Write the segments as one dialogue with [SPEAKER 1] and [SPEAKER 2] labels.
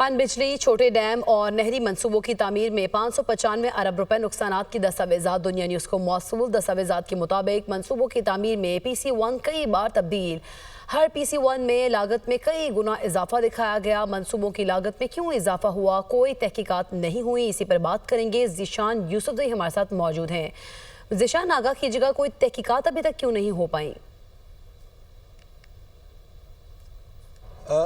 [SPEAKER 1] पनबिजली, छोटे डैम और नहरी मंसूबों की तामीर में 595 अरब रुपए नुकसानात की दस्तावेजात। दुनिया न्यूज़ को मौसूल दस्तावेजात के मुताबिक मंसूबों की तामीर में PC1 कई बार तब्दील। हर PC1 में लागत में कई गुना इजाफा दिखाया गया। मंसूबों की लागत में क्यों इजाफा हुआ, कोई तहकीकात नहीं हुई। इसी पर बात करेंगे। ज़ीशान यूसुफ हमारे साथ मौजूद हैं। ज़ीशान, आगाह कीजिएगा, कोई तहकीकात अभी तक क्यों नहीं हो पाई?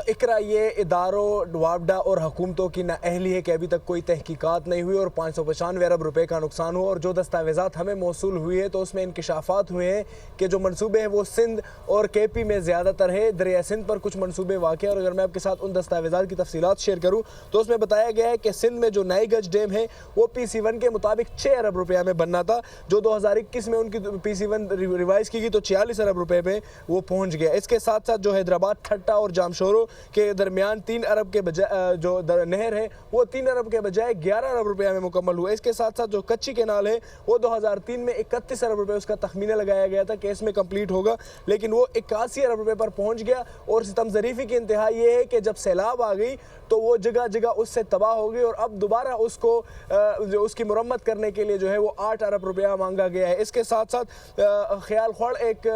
[SPEAKER 2] इकरा, ये इदारों, वापडा और हुकूमतों की नाअहली है कि अभी तक कोई तहकीकात नहीं हुई और 595 अरब रुपए का नुकसान हुआ। और जो दस्तावेज़ात हमें मौसूल हुई है तो उसमें इंकशाफात हुए हैं कि जो मनसूबे हैं वो सिंध और KP में ज़्यादातर है। दरिया सिंध पर कुछ मनसूबे वाक़। और अगर मैं आपके साथ उन दस्तावेज़ात की तफसीलात शेयर करूँ तो उसमें बताया गया है कि सिंध में जो नई गज डैम है वो PC1 के मुताबिक 6 अरब रुपया में बनना था। जो 2021 में उनकी PC1 रिवाइज़ की गई तो 46 अरब रुपये में वो पहुँच गया। इसके साथ साथ जो हैदराबाद, ठट्टा और जामशोरो के दरमियान 3 अरब के बजाय जो नहर है वो 3 अरब के बजाय 11 अरब रुपया में मुकम्मल हुआ। इसके साथ साथ जो कच्ची केनाल है वो 2003 में 31 अरब रुपये उसका तखमीना लगाया गया था कि इसमें कंप्लीट होगा, लेकिन वो 81 अरब रुपये पर पहुंच गया। और सितम ज़रीफ़ी की इंतहा ये है कि जब सैलाब आ गई तो वो जगह जगह उससे तबाह हो गई और अब दोबारा उसको जो उसकी मुरम्मत करने के लिए जो है वो 8 अरब रुपया मांगा गया है। इसके साथ साथ ख्याल खोड़ एक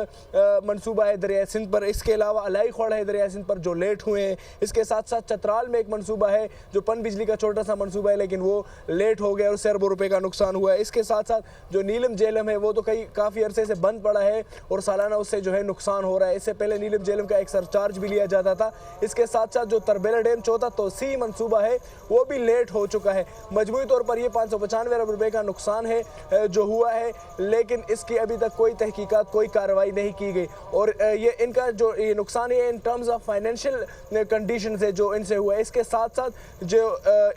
[SPEAKER 2] मनसूबा है दरिया सिंध पर। इसके अलावा अलाई खोड़ है दरिया सिंध पर जो लेट हुए हैं। इसके साथ साथ चतराल में एक मनसूबा है जो पन बिजली का छोटा सा मनसूबा है, लेकिन वो लेट हो गया और उससे अरबों रुपए का नुकसान हुआ है। इसके साथ साथ जो नीलम जेलम है वो तो काफ़ी अरसे से बंद पड़ा है और सालाना उससे जो है नुकसान हो रहा है। इससे पहले नीलम जेलम का एक सरचार्ज भी लिया जाता था। इसके साथ साथ जो तरबेला डैम चौथा तोसी मनसूबा है वो भी लेट हो चुका है। मजमूई तौर पर ये 595 अरब रुपए का नुकसान है जो हुआ है, लेकिन इसकी अभी तक कोई तहकीकात, कोई कार्रवाई नहीं की गई। और ये इनका जो ये नुकसान है in terms of financial condition से जो इनसे हुआ है। इसके साथ साथ जो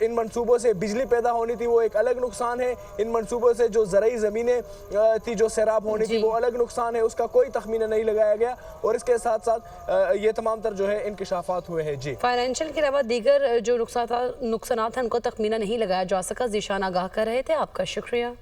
[SPEAKER 2] इन मनसूबों से बिजली पैदा होनी थी वो एक अलग नुकसान है। इन मनसूबों से जो ज़रई ज़मीनें थी जो सैराब होनी थी वो अलग नुकसान है, उसका कोई तखमीना नहीं लगाया गया। और इसके साथ साथ ये तमाम तर जो है इंकशाफात हुए हैं। जी,
[SPEAKER 1] फाइनेंशियल के अलावा दीगर जो नुकसानात हैं उनको तखमीना नहीं लगाया जा सका। ज़ीशान आगाह कर रहे थे, आपका शुक्रिया।